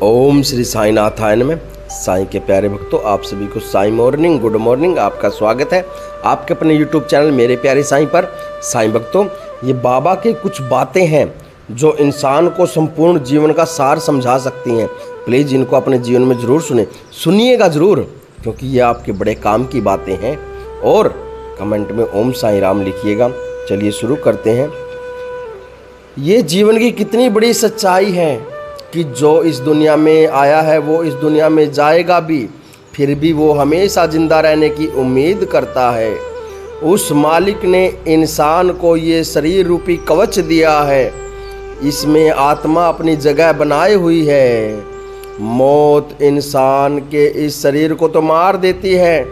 ओम श्री साईं नाथाय नमः। साईं के प्यारे भक्तों, आप सभी को साईं मॉर्निंग गुड मॉर्निंग। आपका स्वागत है आपके अपने यूट्यूब चैनल मेरे प्यारे साईं पर। साईं भक्तों, ये बाबा की कुछ बातें हैं जो इंसान को संपूर्ण जीवन का सार समझा सकती हैं। प्लीज़ इनको अपने जीवन में ज़रूर सुनिएगा ज़रूर, क्योंकि ये आपके बड़े काम की बातें हैं। और कमेंट में ओम साईं राम लिखिएगा। चलिए शुरू करते हैं। ये जीवन की कितनी बड़ी सच्चाई है कि जो इस दुनिया में आया है वो इस दुनिया में जाएगा भी, फिर भी वो हमेशा जिंदा रहने की उम्मीद करता है। उस मालिक ने इंसान को ये शरीर रूपी कवच दिया है, इसमें आत्मा अपनी जगह बनाई हुई है। मौत इंसान के इस शरीर को तो मार देती है,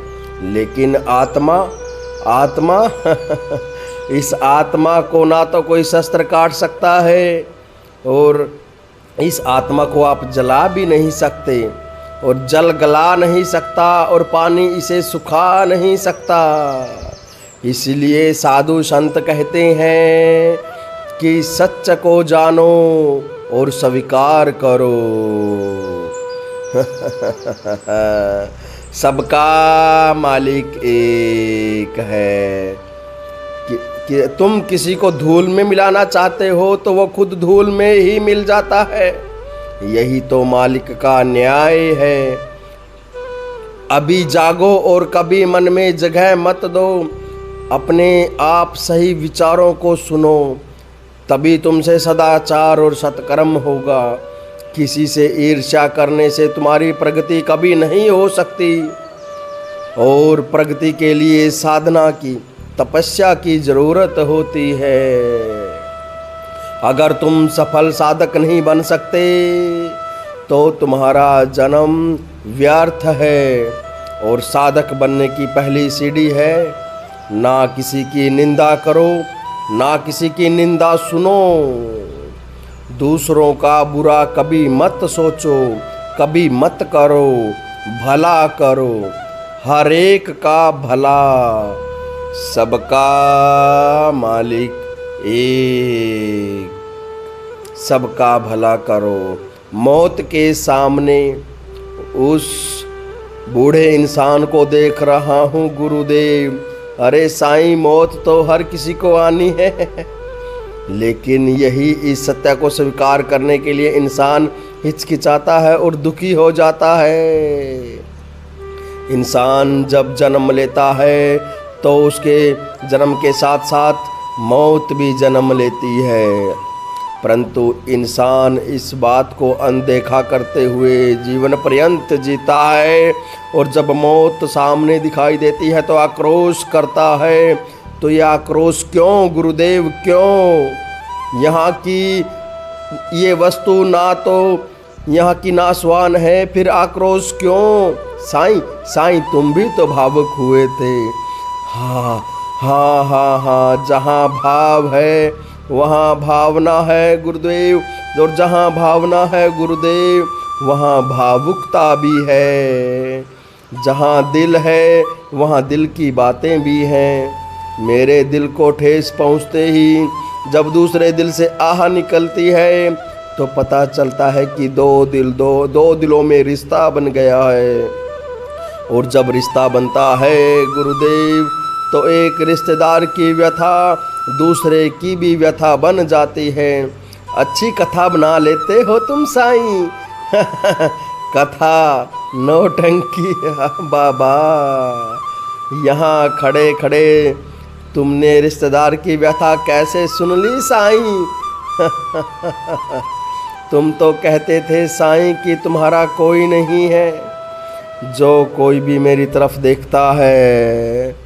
लेकिन आत्मा इस आत्मा को ना तो कोई शस्त्र काट सकता है, और इस आत्मा को आप जला भी नहीं सकते, और जल गला नहीं सकता, और पानी इसे सुखा नहीं सकता। इसलिए साधु संत कहते हैं कि सच को जानो और स्वीकार करो। सबका मालिक एक है। कि तुम किसी को धूल में मिलाना चाहते हो तो वो खुद धूल में ही मिल जाता है। यही तो मालिक का न्याय है। अभी जागो और कभी मन में जगह मत दो, अपने आप सही विचारों को सुनो, तभी तुमसे सदाचार और सत्कर्म होगा। किसी से ईर्ष्या करने से तुम्हारी प्रगति कभी नहीं हो सकती, और प्रगति के लिए साधना की, तपस्या की जरूरत होती है। अगर तुम सफल साधक नहीं बन सकते तो तुम्हारा जन्म व्यर्थ है, और साधक बनने की पहली सीढ़ी है ना किसी की निंदा करो, ना किसी की निंदा सुनो। दूसरों का बुरा कभी मत सोचो, कभी मत करो, भला करो, हर एक का भला। सबका मालिक एक, सबका भला करो। मौत के सामने उस बूढ़े इंसान को देख रहा हूँ गुरुदेव। अरे साईं, मौत तो हर किसी को आनी है, लेकिन यही इस सत्य को स्वीकार करने के लिए इंसान हिचकिचाता है और दुखी हो जाता है। इंसान जब जन्म लेता है तो उसके जन्म के साथ साथ मौत भी जन्म लेती है, परंतु इंसान इस बात को अनदेखा करते हुए जीवन पर्यंत जीता है। और जब मौत सामने दिखाई देती है तो आक्रोश करता है। तो यह आक्रोश क्यों गुरुदेव, क्यों? यहाँ की ये वस्तु ना तो यहाँ की नासवान है, फिर आक्रोश क्यों? साईं तुम भी तो भावुक हुए थे। हाँ, जहाँ भाव है वहाँ भावना है गुरुदेव, और जहाँ भावना है गुरुदेव वहाँ भावुकता भी है। जहाँ दिल है वहाँ दिल की बातें भी हैं। मेरे दिल को ठेस पहुँचते ही जब दूसरे दिल से आह निकलती है तो पता चलता है कि दो दिलों में रिश्ता बन गया है। और जब रिश्ता बनता है गुरुदेव तो एक रिश्तेदार की व्यथा दूसरे की भी व्यथा बन जाती है। अच्छी कथा बना लेते हो तुम साईं। कथा नौटंकी बाबा। यहाँ खड़े खड़े तुमने रिश्तेदार की व्यथा कैसे सुन ली साईं? तुम तो कहते थे साईं कि तुम्हारा कोई नहीं है, जो कोई भी मेरी तरफ देखता है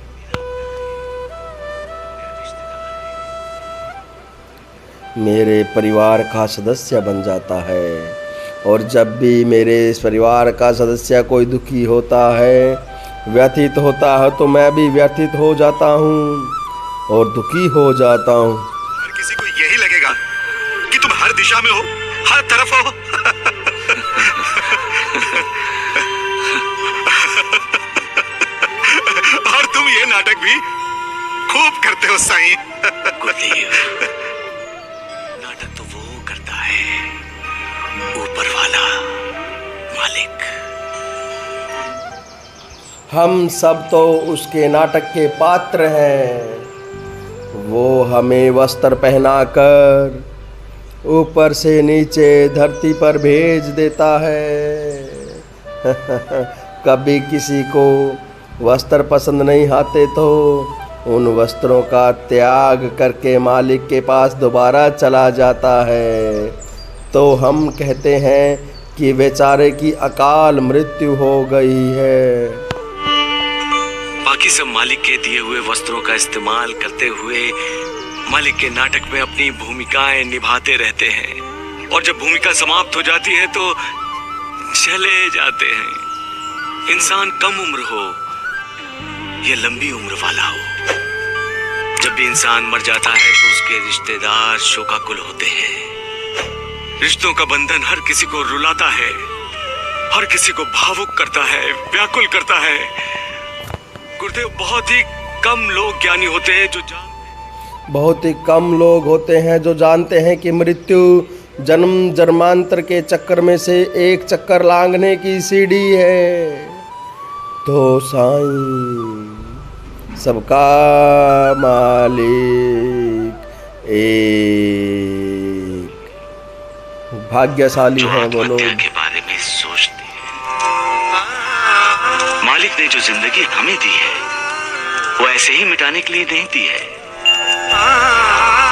मेरे परिवार का सदस्य बन जाता है। और जब भी मेरे इस परिवार का सदस्य कोई दुखी होता है, व्यथित होता है, तो मैं भी व्यथित हो जाता हूँ और दुखी हो जाता हूँ। हर किसी को यही लगेगा कि तुम हर दिशा में हो, हर तरफ हो। और तुम ये नाटक भी खूब करते हो साईं। नाटक तो वो करता है ऊपर वाला। हम सब तो उसके नाटक के पात्र हैं। वो हमें वस्त्र पहनाकर ऊपर से नीचे धरती पर भेज देता है। कभी किसी को वस्त्र पसंद नहीं आते तो उन वस्त्रों का त्याग करके मालिक के पास दोबारा चला जाता है। तो हम कहते हैं कि बेचारे की अकाल मृत्यु हो गई है। बाकी सब मालिक के दिए हुए वस्त्रों का इस्तेमाल करते हुए मालिक के नाटक में अपनी भूमिकाएं निभाते रहते हैं, और जब भूमिका समाप्त हो जाती है तो चले जाते हैं। इंसान कम उम्र हो या लंबी उम्र वाला हो, जब भी इंसान मर जाता है तो उसके रिश्तेदार शोकाकुल होते हैं। रिश्तों का बंधन हर किसी को रुलाता है, हर किसी को भावुक करता है, व्याकुल करता है। गुरुदेव, बहुत ही कम लोग ज्ञानी होते हैं जो जानते हैं कि मृत्यु जन्म जन्मांतर के चक्कर में से एक चक्कर लांघने की सीढ़ी है। तो साईं सबका मालिक एक। भाग्यशाली हैं वो लोग के बारे में सोचते हैं। मालिक ने जो जिंदगी हमें दी है वो ऐसे ही मिटाने के लिए नहीं दी है,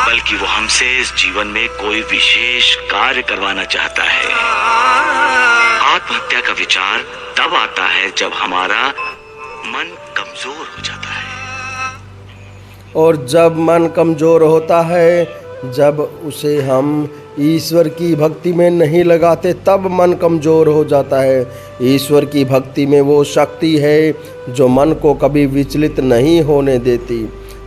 बल्कि वो हमसे इस जीवन में कोई विशेष कार्य करवाना चाहता है। आत्महत्या का विचार तब आता है जब हमारा मन कमजोर हो जाता है। और जब मन कमजोर होता है, जब उसे हम ईश्वर की भक्ति में नहीं लगाते, तब मन कमजोर हो जाता है। ईश्वर की भक्ति में वो शक्ति है जो मन को कभी विचलित नहीं होने देती।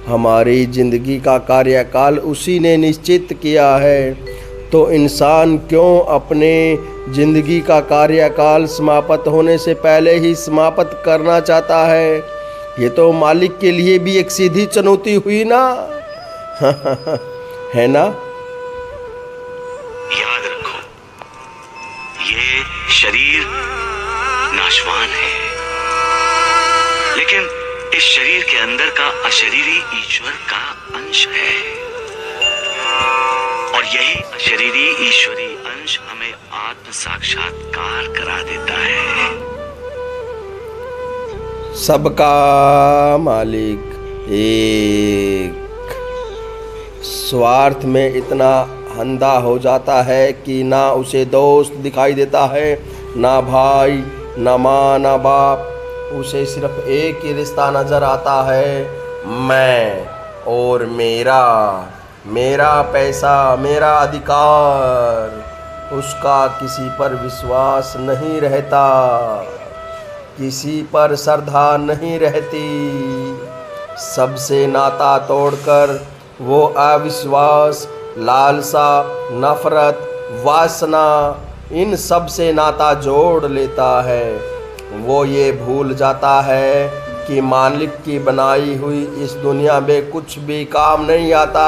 हमारी जिंदगी का कार्यकाल उसी ने निश्चित किया है, तो इंसान क्यों अपने जिंदगी का कार्यकाल समाप्त होने से पहले ही समाप्त करना चाहता है? ये तो मालिक के लिए भी एक सीधी चुनौती हुई ना। है ना? याद रखो, ये शरीर नाशवान है, लेकिन इस शरीर के अंदर का अशरीरी ईश्वर का अंश है, और यही अशरीरी ईश्वरी अंश हमें आत्म साक्षात्कार करा देता है। सबका मालिक एक। स्वार्थ में इतना अंधा हो जाता है कि ना उसे दोस्त दिखाई देता है, ना भाई, ना माँ, ना बाप। उसे सिर्फ एक ही रिश्ता नजर आता है, मैं और मेरा पैसा, मेरा अधिकार। उसका किसी पर विश्वास नहीं रहता, किसी पर श्रद्धा नहीं रहती। सबसे नाता तोड़कर वो अविश्वास, लालसा, नफरत, वासना, इन सब से नाता जोड़ लेता है। वो ये भूल जाता है कि मालिक की बनाई हुई इस दुनिया में कुछ भी काम नहीं आता।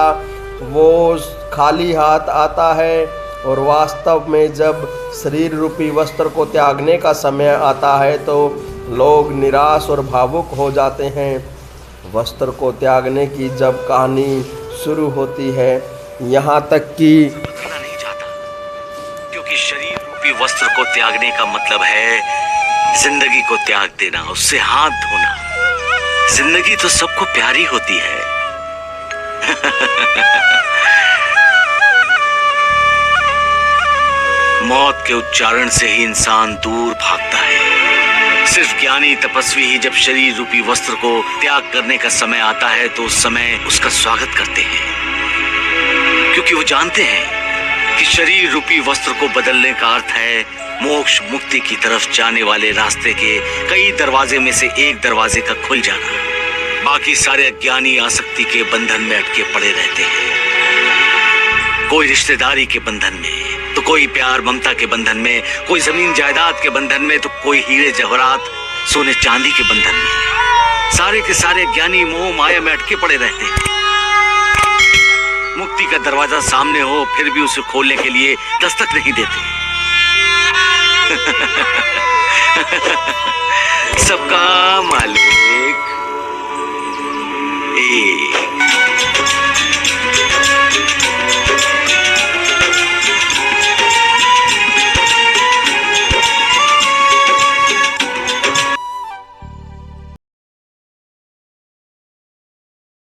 वो खाली हाथ आता है, और वास्तव में जब शरीर रूपी वस्त्र को त्यागने का समय आता है तो लोग निराश और भावुक हो जाते हैं। वस्त्र को त्यागने की जब कहानी शुरू होती है, यहाँ तक कि नहीं जाता, क्योंकि शरीर रूपी वस्त्र को त्यागने का मतलब है जिंदगी को त्याग देना, उससे हाथ धोना। जिंदगी तो सबको प्यारी होती है। मौत के उच्चारण से ही इंसान दूर भागता है। सिर्फ ज्ञानी तपस्वी ही जब शरीर रूपी वस्त्र को त्याग करने का समय आता है तो उस समय उसका स्वागत करते हैं, क्योंकि वो जानते हैं कि शरीर रूपी वस्त्र को बदलने का अर्थ है मोक्ष मुक्ति की तरफ जाने वाले रास्ते के कई दरवाजे में से एक दरवाजे का खुल जाना। बाकी सारे अज्ञानी आसक्ति के बंधन में अटके पड़े रहते हैं, कोई रिश्तेदारी के बंधन में, तो कोई प्यार ममता के बंधन में, कोई जमीन जायदाद के बंधन में, तो कोई हीरे जवाहरात सोने चांदी के बंधन में। सारे के सारे ज्ञानी मोह माया में अटके पड़े रहते हैं। मुक्ति का दरवाजा सामने हो फिर भी उसे खोलने के लिए दस्तक नहीं देते। सबका मालिक।